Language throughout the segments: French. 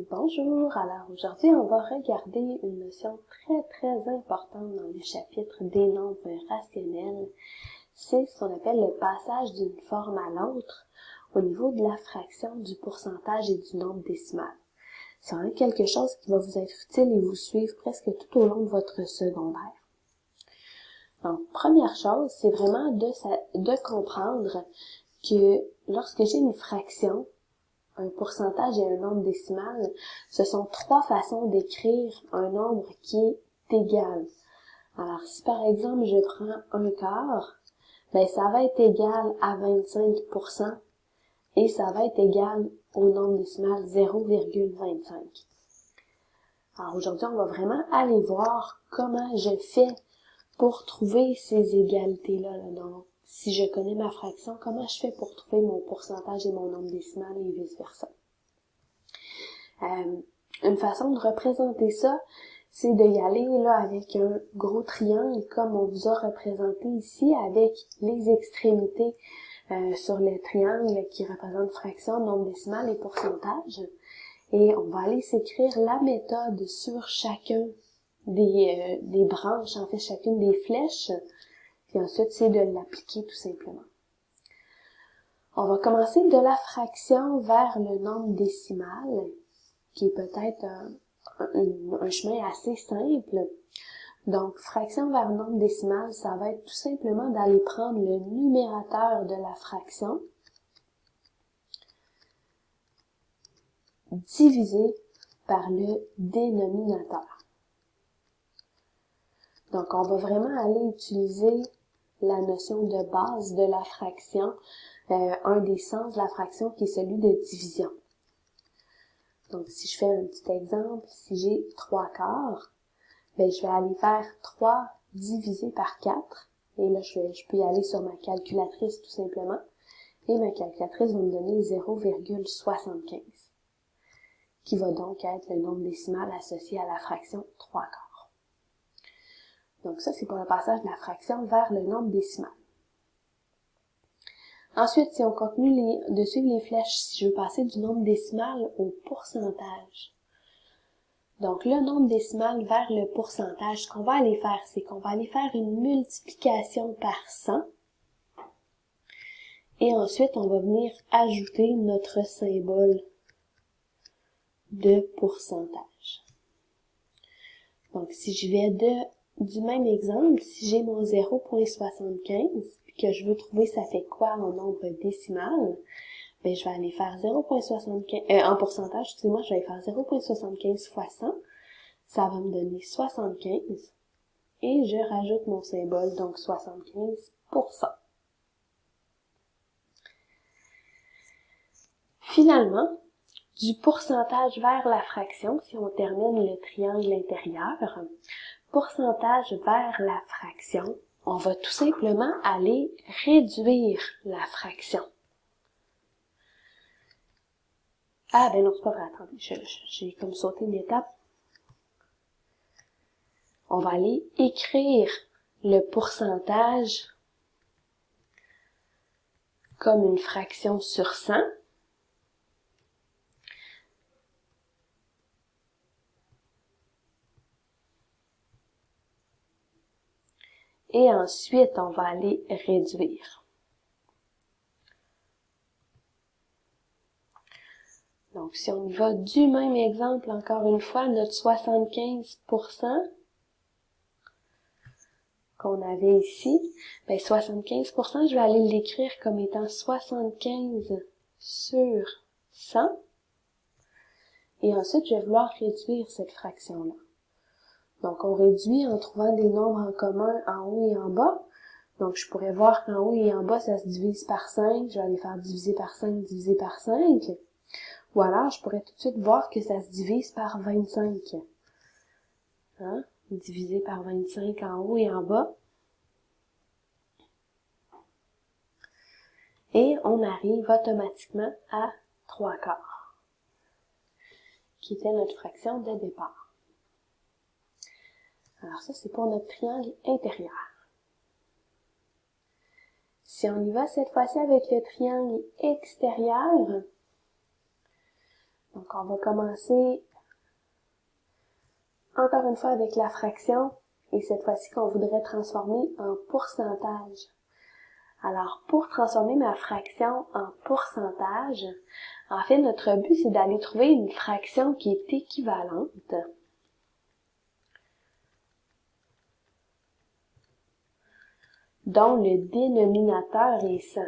Bonjour, alors aujourd'hui on va regarder une notion très importante dans le chapitre des nombres rationnels. C'est ce qu'on appelle le passage d'une forme à l'autre au niveau de la fraction, du pourcentage et du nombre décimal. C'est vraiment quelque chose qui va vous être utile et vous suivre presque tout au long de votre secondaire. Donc, première chose, c'est vraiment de comprendre que lorsque j'ai une fraction, un pourcentage et un nombre décimal, ce sont trois façons d'écrire un nombre qui est égal. Alors, si par exemple je prends un quart, ben ça va être égal à 25% et ça va être égal au nombre décimal 0,25. Alors aujourd'hui, on va vraiment aller voir comment je fais pour trouver ces égalités-là. Donc, si je connais ma fraction, comment je fais pour trouver mon pourcentage et mon nombre décimal et vice-versa. Une façon de représenter ça, c'est d'y aller là avec un gros triangle comme on vous a représenté ici avec les extrémités sur le triangle qui représente fraction, nombre décimal et pourcentage. Et on va aller s'écrire la méthode sur chacun des branches, en fait chacune des flèches, puis ensuite c'est de l'appliquer tout simplement. On va commencer de la fraction vers le nombre décimal, qui est peut-être un chemin assez simple. Donc, fraction vers nombre décimal, ça va être tout simplement d'aller prendre le numérateur de la fraction, divisé par le dénominateur. Donc, on va vraiment aller utiliser la notion de base de la fraction, un des sens de la fraction qui est celui de division. Donc, si je fais un petit exemple, si j'ai 3 quarts, ben, je vais aller faire 3 divisé par 4. Et là, je peux y aller sur ma calculatrice tout simplement. Et ma calculatrice va me donner 0,75, qui va donc être le nombre décimal associé à la fraction 3 quarts. Donc ça, c'est pour le passage de la fraction vers le nombre décimal. Ensuite, si on continue de suivre les flèches, si je veux passer du nombre décimal au pourcentage. Donc, le nombre décimal vers le pourcentage, ce qu'on va aller faire, c'est qu'on va aller faire une multiplication par 100. Et ensuite, on va venir ajouter notre symbole de pourcentage. Donc, si je vais du même exemple, si j'ai mon 0,75, puis que je veux trouver ça fait quoi en nombre décimal, ben, je vais aller faire 0,75, en pourcentage, excusez-moi, je vais aller faire 0,75 fois 100. Ça va me donner 75. Et je rajoute mon symbole, donc 75%. Finalement, du pourcentage vers la fraction, si on termine le triangle intérieur, pourcentage vers la fraction, on va tout simplement aller réduire la fraction. Ah, ben non, c'est pas vrai, attendez, j'ai comme sauté une étape. On va aller écrire le pourcentage comme une fraction sur 100. Et ensuite, on va aller réduire. Donc, si on y va du même exemple, encore une fois, notre 75% qu'on avait ici, ben 75%, je vais aller l'écrire comme étant 75 sur 100. Et ensuite, je vais vouloir réduire cette fraction-là. Donc, on réduit en trouvant des nombres en commun en haut et en bas. Donc, je pourrais voir qu'en haut et en bas, ça se divise par 5. Je vais aller faire diviser par 5, diviser par 5. Ou alors, je pourrais tout de suite voir que ça se divise par 25. Hein? Divisé par 25 en haut et en bas. Et on arrive automatiquement à 3 quarts, qui était notre fraction de départ. Alors ça, c'est pour notre triangle intérieur. Si on y va cette fois-ci avec le triangle extérieur, donc Donc, on va commencer encore une fois avec la fraction, et cette fois-ci qu'on voudrait transformer en pourcentage. Alors, pour transformer ma fraction en pourcentage, en fait, notre but, c'est d'aller trouver une fraction qui est équivalente, dont le dénominateur est 100.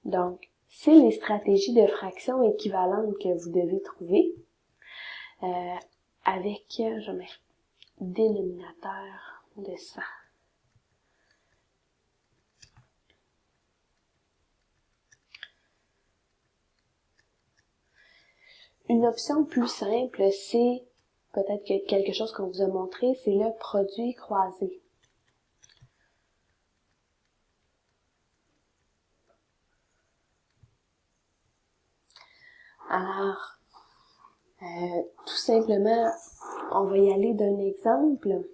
Donc, c'est les stratégies de fraction équivalentes que vous devez trouver avec, je mets dénominateur de 100. Une option plus simple, c'est peut-être que quelque chose qu'on vous a montré, c'est le produit croisé. Alors, tout simplement, on va y aller d'un exemple.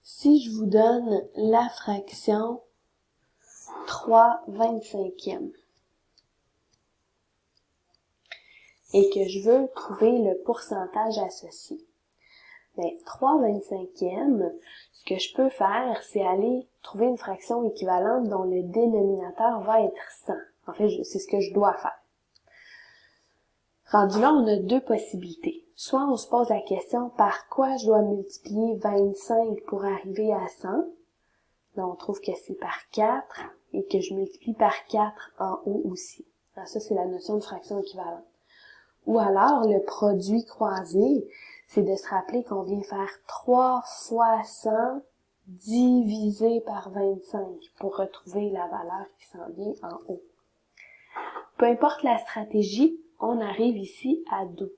Si je vous donne la fraction 3/25e et que je veux trouver le pourcentage associé, bien, 3/25e, ce que je peux faire, c'est aller trouver une fraction équivalente dont le dénominateur va être 100. En fait, c'est ce que je dois faire. Rendu là, on a deux possibilités. Soit on se pose la question par quoi je dois multiplier 25 pour arriver à 100. Là, on trouve que c'est par 4 et que je multiplie par 4 en haut aussi. Alors, ça, c'est la notion de fraction équivalente. Ou alors, le produit croisé, c'est de se rappeler qu'on vient faire 3 fois 100 divisé par 25 pour retrouver la valeur qui s'en vient en haut. Peu importe la stratégie, on arrive ici à 12.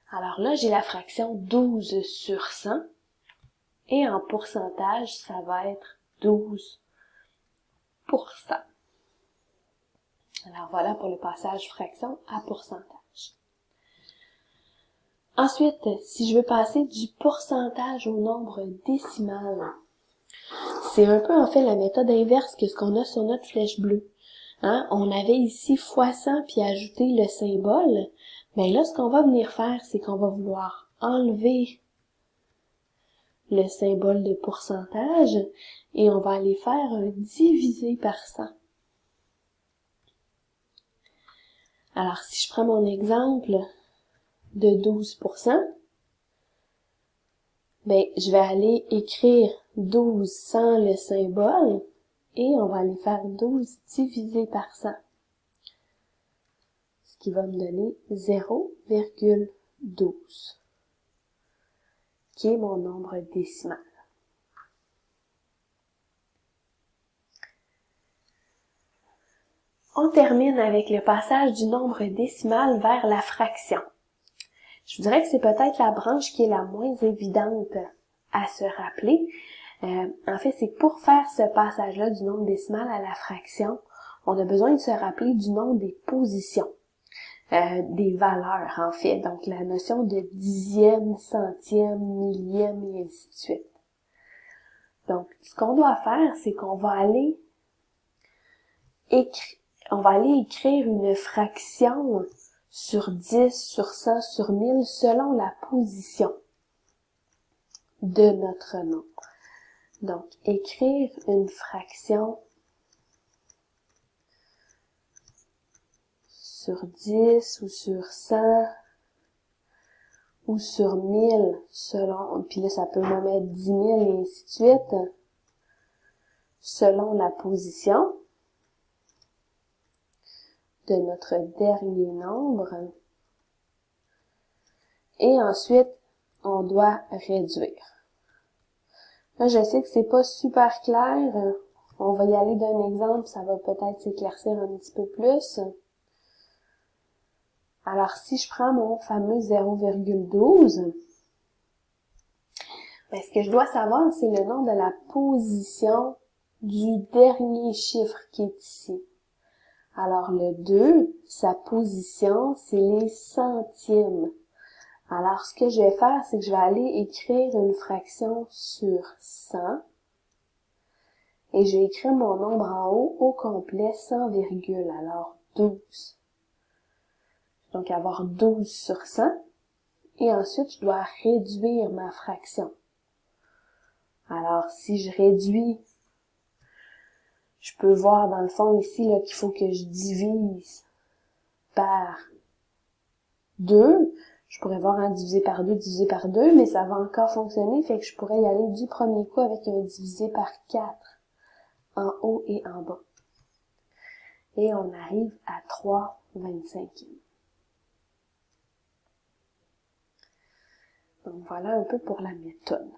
Alors là, j'ai la fraction 12 sur 100 et en pourcentage, ça va être 12%. Alors voilà pour le passage fraction à pourcentage. Ensuite, si je veux passer du pourcentage au nombre décimal, c'est un peu en fait la méthode inverse que ce qu'on a sur notre flèche bleue. On avait ici fois 100 puis ajouter le symbole. Mais là, ce qu'on va venir faire, c'est qu'on va vouloir enlever le symbole de pourcentage et on va aller faire un divisé par 100. Alors, si je prends mon exemple de 12%, ben, je vais aller écrire 12 sans le symbole et on va aller faire 12 divisé par 100. Ce qui va me donner 0,12, qui est mon nombre décimal. On termine avec le passage du nombre décimal vers la fraction. Je vous dirais que c'est peut-être la branche qui est la moins évidente à se rappeler. En fait, c'est que pour faire ce passage-là du nombre décimal à la fraction, on a besoin de se rappeler du nom des positions, des valeurs en fait. Donc la notion de dixième, centième, millième et ainsi de suite. Donc, ce qu'on doit faire, c'est qu'on va aller écrire une fraction sur 10, sur 100, sur 1000, selon la position de notre nom. Donc, écrire une fraction sur 10 ou sur 100 ou sur 1000, selon, puis là, ça peut me mettre 10 000 et ainsi de suite, selon la position de notre dernier nombre. Et ensuite, on doit réduire. Là, je sais que c'est pas super clair. On va y aller d'un exemple, ça va peut-être s'éclaircir un petit peu plus. Alors, si je prends mon fameux 0,12, ben, ce que je dois savoir, c'est le nom de la position du dernier chiffre qui est ici. Alors, le 2, sa position, c'est les centièmes. Alors, ce que je vais faire, c'est que je vais aller écrire une fraction sur 100 Et je vais écrire mon nombre en haut au complet sans virgule, alors 12. Donc avoir 12 sur 100. Et ensuite, je dois réduire ma fraction. Alors, si je réduis, je peux voir dans le fond ici là qu'il faut que je divise par 2. Je pourrais voir en divisé par 2, mais ça va encore fonctionner, fait que je pourrais y aller du premier coup avec un divisé par 4 en haut et en bas. Et on arrive à 3/25. Donc voilà un peu pour la méthode.